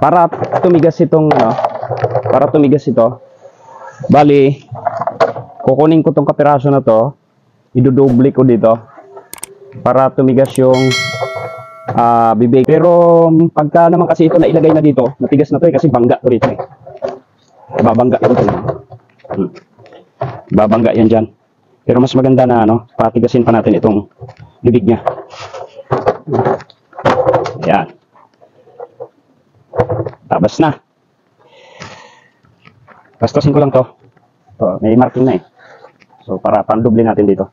para tumigas itong ano, para tumigas ito. Bali, kukunin ko tong kapiraso na to, idodoble ko dito para tumigas yung bibig. Pero pagka naman kasi ito na ilagay na dito, matigas na to kasi bangga to rito. Babangga yan dyan. Babangga yan dyan. Pero mas maganda na ano, patigasin pa natin itong bibig niya. Ayan. Tabas na. Bastasin ko lang to. So, may marking na eh. So, para pandoble natin dito.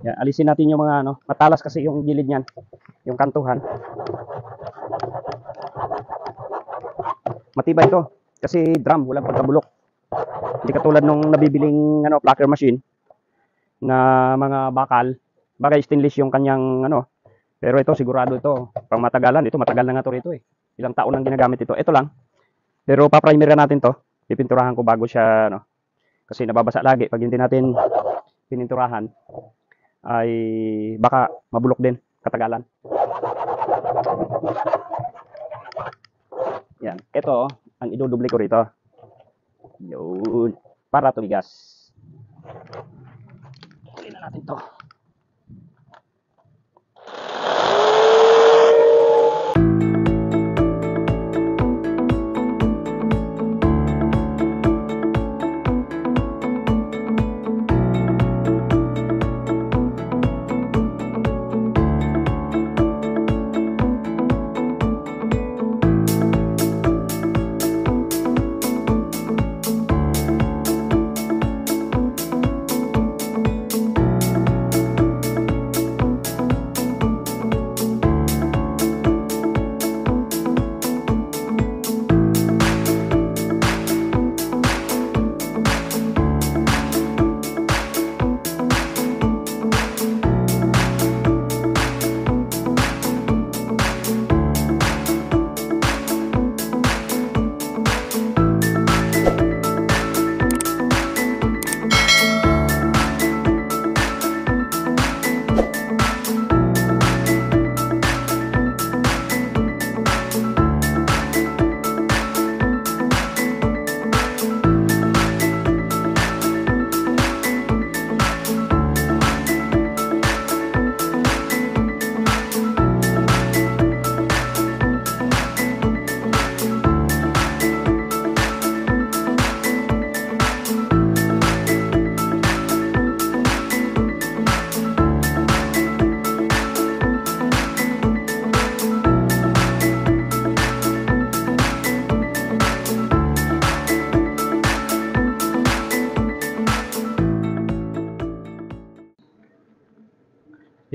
Yan, alisin natin yung mga ano, matalas kasi yung gilid niyan, yung kantuhan. Matibay ito kasi drum, walang pagkabulok. Hindi katulad nung nabibiling ano, plucker machine na mga bakal, bagay stainless yung kanyang ano. Pero ito sigurado ito, pang matagalan, ito matagal na nga to rito eh. Ilang taon nang ginagamit ito. Ito lang. Pero pa-primer natin to. Pipinturahan ko bago siya ano. Kasi nababasa lagi pag hindi natin pininturahan ay baka mabulok din katagalan. Yan. Ito ang idodoble ko rito. Yun. Para tumigas. Kunin na natin to.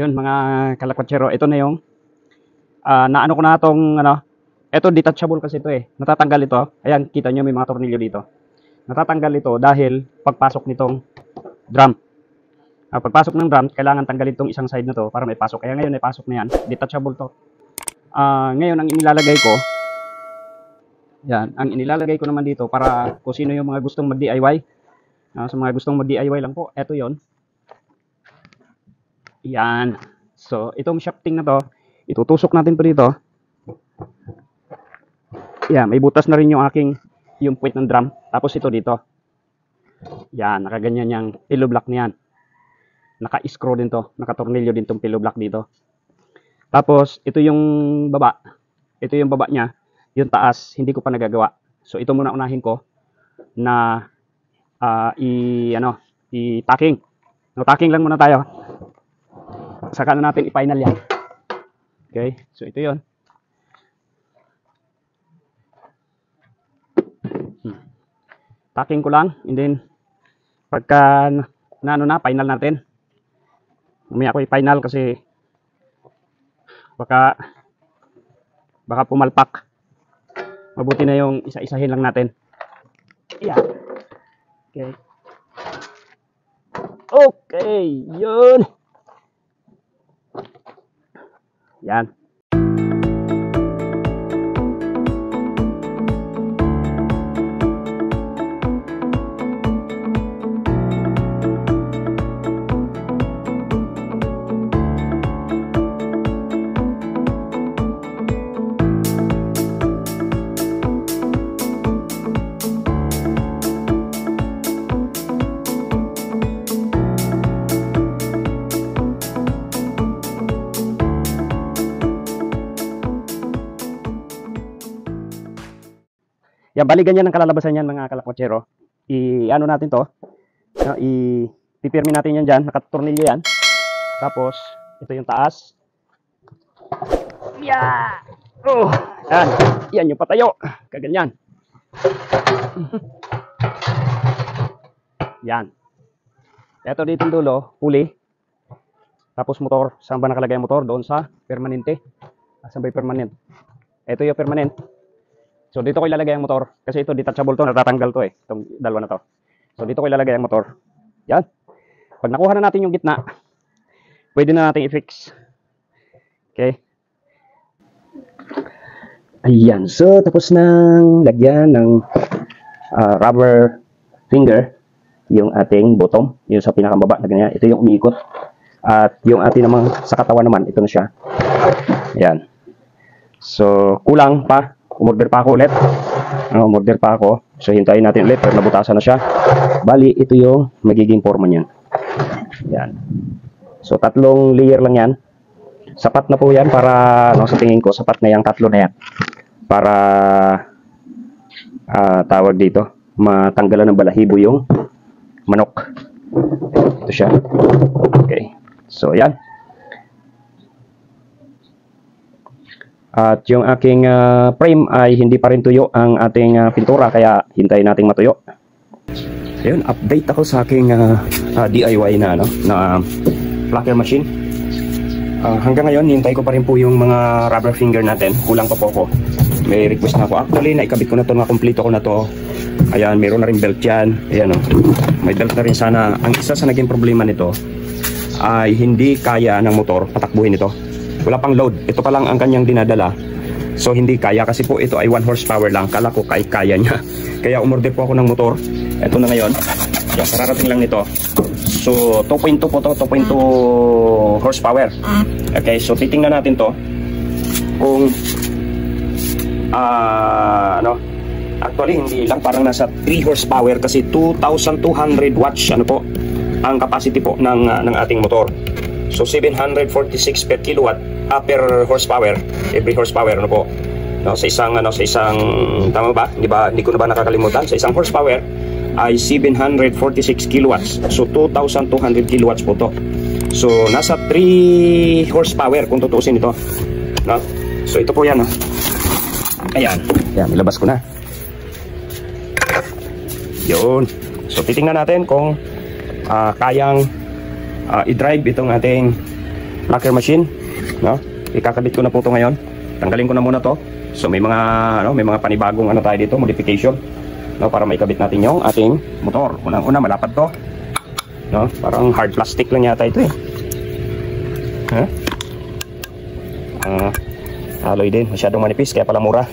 Yun mga kalakwatsero, ito na yung naano ko na itong ano, ito detachable kasi ito eh. Natatanggal ito. Ayan, kita nyo may mga tornilyo dito. Natatanggal ito dahil pagpasok nitong drum. Pagpasok ng drum, kailangan tanggalin itong isang side na to para may pasok. Kaya ngayon may pasok na yan. Detachable to. Ngayon ang inilalagay ko, yan, ang inilalagay ko naman dito para kung sino yung mga gustong mag-DIY. Sa mga gustong mag-DIY lang po, ito yon. Yan. So, itong shafting na to, itutusok natin po dito. Yan, may butas na rin yung yung puwet ng drum. Tapos ito dito. Yan, nakaganyan yung pillow block niyan. Naka-screw din to, nakatornilyo din tong pillow block dito. Tapos, ito yung baba. Ito yung baba niya. Yung taas, hindi ko pa nagagawa. So, ito muna unahin ko na i-tacking. No, tacking lang muna tayo. Saka na natin i-final yan. Okay, so ito yon. Tacking ko lang, and then pagka final natin. Mamaya ako i-final kasi baka pumalpak. Mabuti na yung isa-isahin lang natin. Yan. Okay. Okay, yun. Yan. Yan, bali ganyan ang kalalabasan yan mga kalakwatsero. I-ano natin to. No, i-pipirmi natin yan dyan. Nakatornilyo yan. Tapos, ito yung taas. Yeah! Oh! Yan. Yan yung patayo. Kaganyan. Yan. Ito dito yung dulo, pulley. Tapos motor. Saan ba nakalagay ang motor? Doon sa permanente. Saan ba yung permanent? Ito yung permanent. So dito ko ilalagay ang motor kasi ito detachable to, natatanggal to itong dalawa na to. So dito ko ilalagay ang motor. Yan. Pag nakuha na natin yung gitna, pwede na natin i-fix. Okay. Ayan. So tapos nang lagyan ng rubber finger yung ating bottom, yung sa pinakababa na ganyan. Ito yung umiikot. At yung ating namang sa katawan naman, ito na siya. Ayan. So kulang pa. Umorder pa ako ulit. Umorder pa ako. So, hintayin natin ulit. Pero nabutasan na siya. Bali, ito yung magiging forma niyan. Yan. So, 3 layer lang yan. Sapat na po yan para, sa tingin ko, sapat na yung 3 na yan. Para, tawag dito, matanggalan ng balahibo yung manok. Ito siya. Okay. So, yan. At yung aking frame ay hindi pa rin tuyo ang ating pintura, kaya hintayin nating matuyo. Ayun, update ako sa aking DIY na plucker machine. Hanggang ngayon, hintay ko pa rin po yung mga rubber finger natin. Kulang pa po ako. May request na ako. Actually, naikabit ko na to, nakompleto ko na to. Ayan, mayroon na rin belt yan. Ayan, may belt na rin sana. Ang isa sa naging problema nito ay hindi kaya ng motor patakbuhin ito. Wala pang load. Ito pa lang ang kanyang dinadala. So, hindi kaya kasi po ito ay 1 horsepower lang. Kala ko kaya niya. Kaya umorder po ako ng motor. Ito na ngayon. Yan, kararating lang nito. So, 2.2 po to. 2.2 horsepower. Okay, so titingnan natin to. Kung, actually, hindi lang. Parang nasa 3 horsepower kasi 2,200 watts, ang capacity po ng ating motor. So 746 per kilowatt per horsepower, every horsepower sa isang tama ba? Hindi ko na ba nakakalimutan? Sa isang horsepower ay 746 kilowatts. So 2,200 kilowatts po to. So nasa 3 horsepower kung tutuusin ito. So ito po yan. Ayan. Yan, nilabas ko na. Yun. So titingnan natin kung kayang i-drive itong ating plucker machine, ikakabit ko na po ito ngayon. Tanggalin ko na muna to. So may mga panibagong tayo dito, modification, para maikabit natin yung ating motor. Unang-una, malapad to. Parang hard plastic lang yata ito alloy din, masyadong manipis kaya pala mura.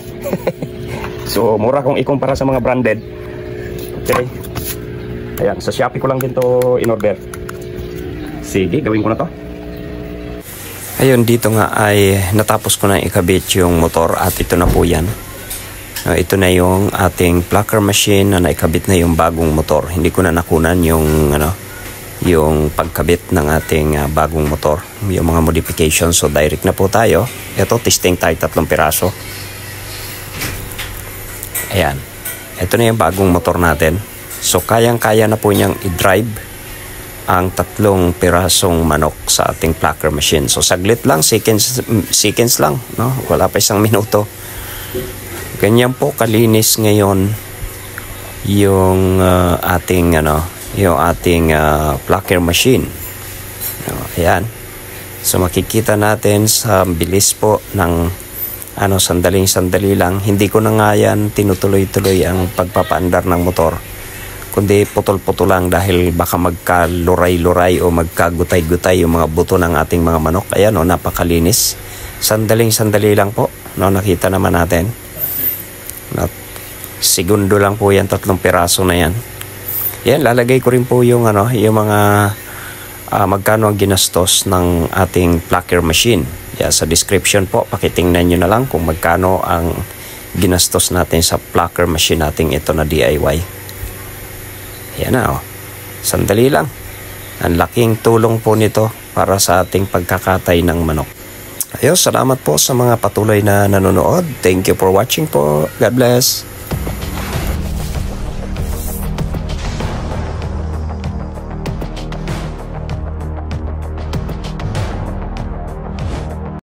So mura kung ikumpara sa mga branded. Okay. Ayan, sa Shopee ko lang din to in-order. Sige, gawin ko na to. Ayun, dito nga ay natapos ko na ikabit yung motor at ito na po yan. Ito na yung ating plucker machine na naikabit na yung bagong motor. Hindi ko na nakunan yung yung pagkabit ng ating bagong motor, yung mga modifications. So direct na po tayo. Ito, testing tayo 3 piraso. Ayan. Ito na yung bagong motor natin. So kayang-kaya na po niyang i-drive ang 3 pirasong manok sa ating plucker machine. So saglit lang, seconds lang, wala pa 1 minuto. Ganyan po kalinis ngayon yung ating plucker machine. Ayan. So makikita natin sa bilis po ng sandaling-sandali lang. Hindi ko na nga yan tinutuloy-tuloy ang pagpapaandar ng motor, kundi putol-putol lang dahil baka magkaluray-luray o magkagutay-gutay yung mga buto ng ating mga manok. Ayan, napakalinis. Sandaling-sandali lang po. Nakita naman natin. Segundo lang po yan, 3 piraso na yan. Yan, lalagay ko rin po yung mga magkano ang ginastos ng ating plucker machine. Sa description po, pakitingnan nyo na lang kung magkano ang ginastos natin sa plucker machine nating ito na DIY. Yan na, sandali lang. Ang laking tulong po nito para sa ating pagkakatay ng manok. Ayos, salamat po sa mga patuloy na nanonood. Thank you for watching po. God bless.